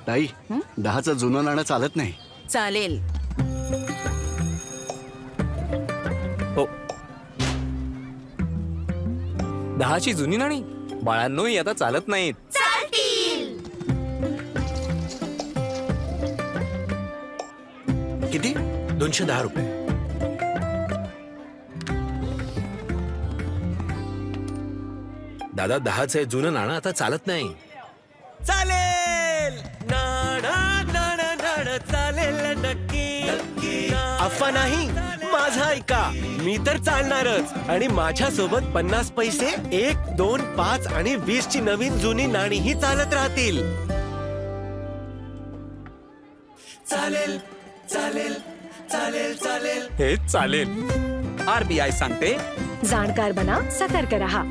ताई, 10चं जुनं नाणं चालत नाही. चालेल. हो, 10ची जुनी नाणी बाळांनो ही आता चालत नाहीत. किती? 210 रुपये. दादा 10चं जुनं नाणं आता चालत नाही. चालेल नाणं नाणं नाणं चालेल नक्की. अफवा नाही, माझा ऐका. मी तर चालणारच. आणि माझ्या सोबत 50 पैसे 1, 2, 5 आणि 20 ची नवीन जुनी नाणीही चालत राहतील. चालेल चालेल चालेल चालेल. हे चालेल. RBI सांगते, जाणकार बना, सतर्क रहा.